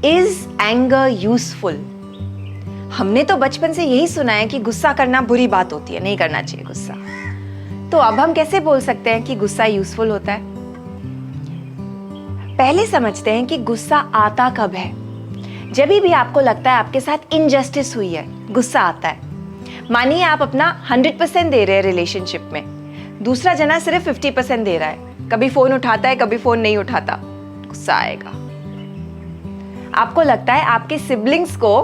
Is anger useful? हमने तो बचपन से यही सुना है कि गुस्सा करना बुरी बात होती है, नहीं करना चाहिए गुस्सा। तो अब हम कैसे बोल सकते हैं कि गुस्सा यूजफुल होता है? पहले समझते हैं कि गुस्सा आता कब है। जब भी आपको लगता है आपके साथ इनजस्टिस हुई है, गुस्सा आता है। मानिए आप अपना 100% दे रहे हैं रिलेशनशिप में, दूसरा जना सिर्फ 50% दे रहा है, कभी फोन उठाता है, कभी फोन नहीं उठाता, गुस्सा आएगा। आपको लगता है आपके सिबलिंग्स को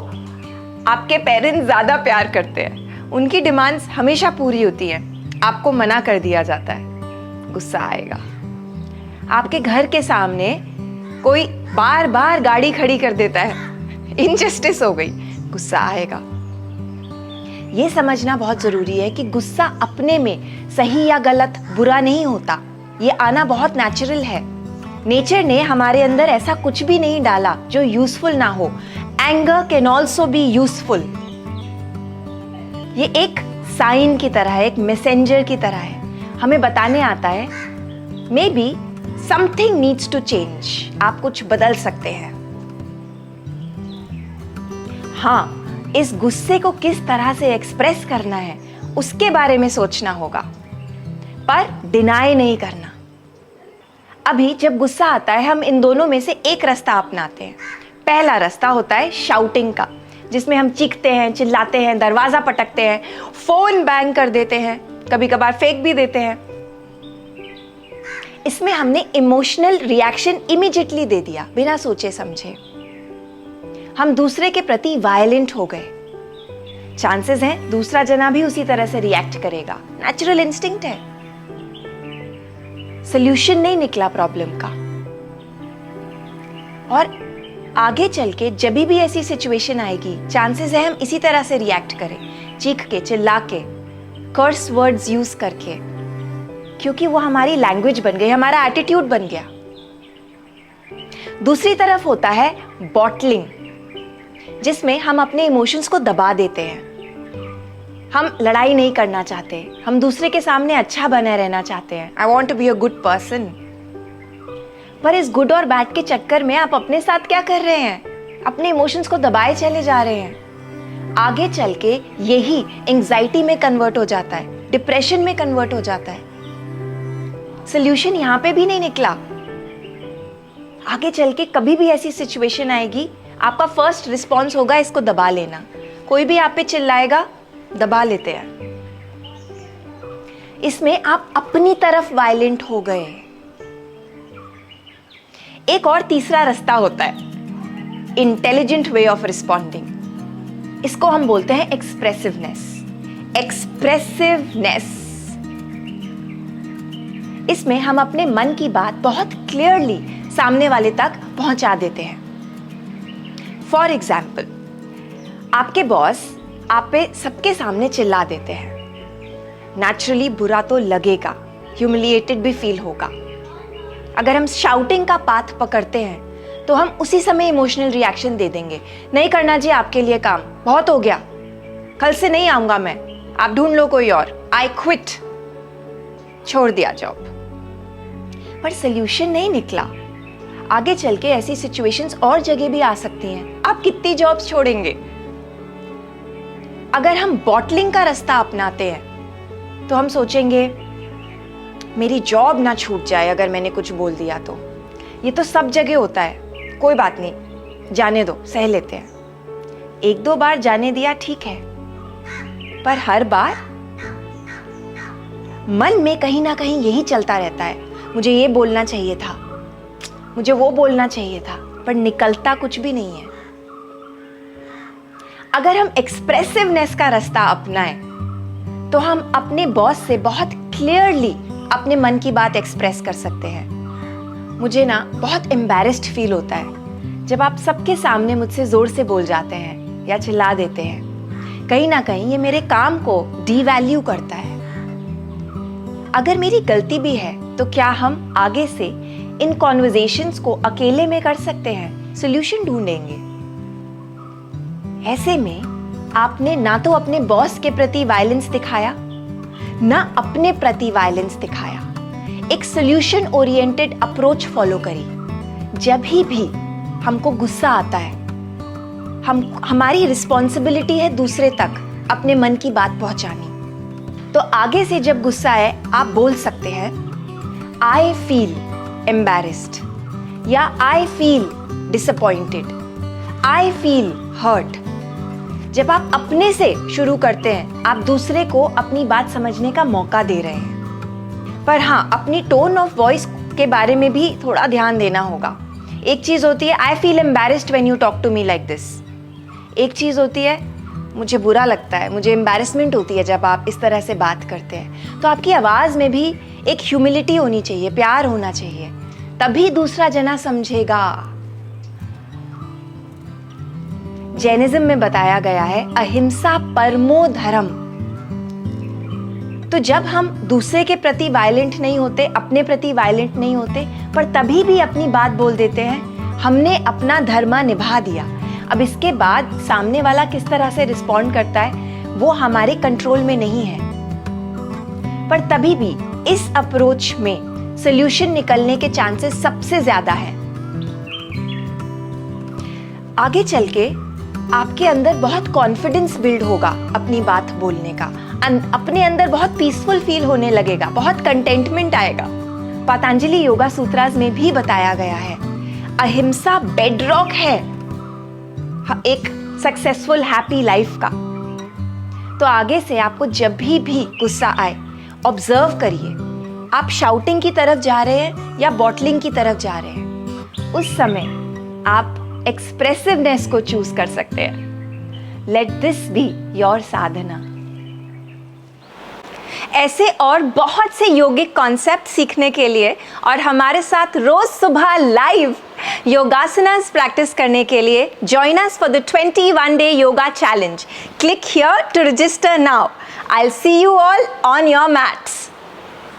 आपके पेरेंट्स ज्यादा प्यार करते हैं, उनकी डिमांड्स हमेशा पूरी होती हैं, आपको मना कर दिया जाता है, गुस्सा आएगा। आपके घर के सामने कोई बार बार गाड़ी खड़ी कर देता है, इनजस्टिस हो गई, गुस्सा आएगा। ये समझना बहुत जरूरी है कि गुस्सा अपने में सही या गलत, बुरा नहीं होता, ये आना बहुत नेचुरल है। नेचर ने हमारे अंदर ऐसा कुछ भी नहीं डाला जो यूजफुल ना हो। Anger can also be useful. ये एक साइन की तरह है, एक मैसेंजर की तरह है, हमें बताने आता है maybe something needs to change, आप कुछ बदल सकते हैं। हाँ, इस गुस्से को किस तरह से एक्सप्रेस करना है उसके बारे में सोचना होगा, पर डिनाई नहीं करना। अभी जब गुस्सा आता है हम इन दोनों में से एक रास्ता अपनाते हैं। पहला रास्ता होता है शाउटिंग का, जिसमें हम चीखते हैं, चिल्लाते हैं, दरवाजा पटकते हैं, फोन बैंग कर देते हैं, कभी कभार फेंक भी देते हैं। इसमें हमने इमोशनल रिएक्शन इमीडिएटली दे दिया, बिना सोचे समझे। हम दूसरे के प्रति वायलेंट हो गए। चांसेस हैं दूसरा जना भी उसी तरह से रिएक्ट करेगा, नेचुरल इंस्टिंक्ट है। सॉल्यूशन नहीं निकला प्रॉब्लम का। और आगे चल के जब भी ऐसी सिचुएशन आएगी, चांसेस है हम इसी तरह से रिएक्ट करें, चीख के, चिल्ला के, कर्स वर्ड्स यूज करके, क्योंकि वो हमारी लैंग्वेज बन गई, हमारा एटीट्यूड बन गया। दूसरी तरफ होता है बॉटलिंग, जिसमें हम अपने इमोशंस को दबा देते हैं। हम लड़ाई नहीं करना चाहते, हम दूसरे के सामने अच्छा बने रहना चाहते हैं। I want to be a good person. पर इस गुड और बैड के चक्कर में आप अपने साथ क्या कर रहे हैं? अपने इमोशंस को दबाए चले जा रहे हैं। आगे चल के यही एंजाइटी में कन्वर्ट हो जाता है, डिप्रेशन में कन्वर्ट हो जाता है। सॉल्यूशन यहां पे भी नहीं निकला। आगे चल के कभी भी ऐसी सिचुएशन आएगी, आपका फर्स्ट रिस्पॉन्स होगा इसको दबा लेना। कोई भी आप पे चिल्लाएगा, दबा लेते हैं। इसमें आप अपनी तरफ वायलेंट हो गए। एक और तीसरा रास्ता होता है, इंटेलिजेंट वे ऑफ रिस्पॉन्डिंग। इसको हम बोलते हैं एक्सप्रेसिवनेस। एक्सप्रेसिवनेस, इसमें हम अपने मन की बात बहुत क्लियरली सामने वाले तक पहुंचा देते हैं। फॉर एग्जाम्पल, आपके बॉस आप पे सबके सामने चिल्ला देते हैं। नेचुरली बुरा तो लगेगा, ह्यूमिलिएटेड भी फील होगा। अगर हम शाउटिंग का पाथ पकड़ते हैं तो हम उसी समय इमोशनल रिएक्शन दे देंगे। नहीं करना जी आपके लिए काम, बहुत हो गया, कल से नहीं आऊंगा मैं, आप ढूंढ लो कोई और, आई क्विट, छोड़ दिया जॉब। पर सॉल्यूशन नहीं निकला। आगे चल के ऐसी सिचुएशंस और जगह भी आ सकती हैं। आप कितनी जॉब्स छोड़ेंगे? अगर हम बॉटलिंग का रास्ता अपनाते हैं तो हम सोचेंगे मेरी जॉब ना छूट जाए अगर मैंने कुछ बोल दिया तो। ये तो सब जगह होता है, कोई बात नहीं, जाने दो, सह लेते हैं। एक दो बार जाने दिया ठीक है, पर हर बार मन में कहीं ना कहीं यही चलता रहता है, मुझे ये बोलना चाहिए था, मुझे वो बोलना चाहिए था, पर निकलता कुछ भी नहीं है। अगर हम एक्सप्रेसिवनेस का रास्ता अपनाएं तो हम अपने बॉस से बहुत क्लियरली अपने मन की बात एक्सप्रेस कर सकते हैं। मुझे ना बहुत एम्बैरेस्ड फील होता है जब आप सबके सामने मुझसे जोर से बोल जाते हैं या चिल्ला देते हैं। कहीं ना कहीं ये मेरे काम को डीवैल्यू करता है। अगर मेरी गलती भी है तो क्या हम आगे से इन कॉन्वर्जेशंस को अकेले में कर सकते हैं, सॉल्यूशन ढूंढेंगे। ऐसे में आपने ना तो अपने बॉस के प्रति वायलेंस दिखाया, ना अपने प्रति वायलेंस दिखाया। एक सॉल्यूशन ओरिएंटेड अप्रोच फॉलो करी। जब भी हमको गुस्सा आता है, हमारी रिस्पॉन्सिबिलिटी है दूसरे तक अपने मन की बात पहुंचानी। तो आगे से जब गुस्सा आए आप बोल सकते हैं आई फील एम्बैरेस्ड या I feel disappointed, I feel hurt. जब आप अपने से शुरू करते हैं आप दूसरे को अपनी बात समझने का मौका दे रहे हैं। पर हाँ, अपनी टोन ऑफ वॉइस के बारे में भी थोड़ा ध्यान देना होगा। एक चीज़ होती है I feel embarrassed when you talk to me like this, एक चीज़ होती है मुझे बुरा लगता है, मुझे एम्बैरेसमेंट होती है जब आप इस तरह से बात करते हैं। तो आपकी आवाज़ में भी एक ह्यूमिलिटी होनी चाहिए, प्यार होना चाहिए, तभी दूसरा जना समझेगा। जैनिज्म में बताया गया है अहिंसा परमो धर्म। तो जब हम दूसरे के प्रति वायलेंट नहीं होते, अपने प्रति वायलेंट नहीं होते, पर तभी भी अपनी बात बोल देते हैं, हमने अपना धर्म निभा दिया। अब इसके बाद सामने वाला किस तरह से रिस्पॉन्ड करता है वो हमारे कंट्रोल में नहीं है, पर तभी भी इस अप्रोच में सॉल्यूशन निकलने के चांसेस सबसे ज्यादा है। आगे चल के आपके अंदर बहुत कॉन्फिडेंस बिल्ड होगा अपनी बात बोलने का, अपने अंदर बहुत पीसफुल फील होने लगेगा, बहुत कंटेंटमेंट आएगा। पतंजलि योगा सूत्रास में भी बताया गया है अहिंसा बेडरॉक है एक सक्सेसफुल हैप्पी लाइफ का। तो आगे से आपको जब भी गुस्सा आए ऑब्जर्व करिए, आप शाउटिंग की तरफ जा रहे हैं या बॉटलिंग की तरफ जा रहे हैं। उस समय आप एक्सप्रेसिवनेस को चूज कर सकते हैं। लेट दिस बी योर साधना। ऐसे और बहुत से योगिक कॉन्सेप्ट सीखने के लिए और हमारे साथ रोज सुबह लाइव योगासनास प्रैक्टिस करने के लिए join us for the 21-day yoga challenge. Click here to register now. I'll see you all on your mats.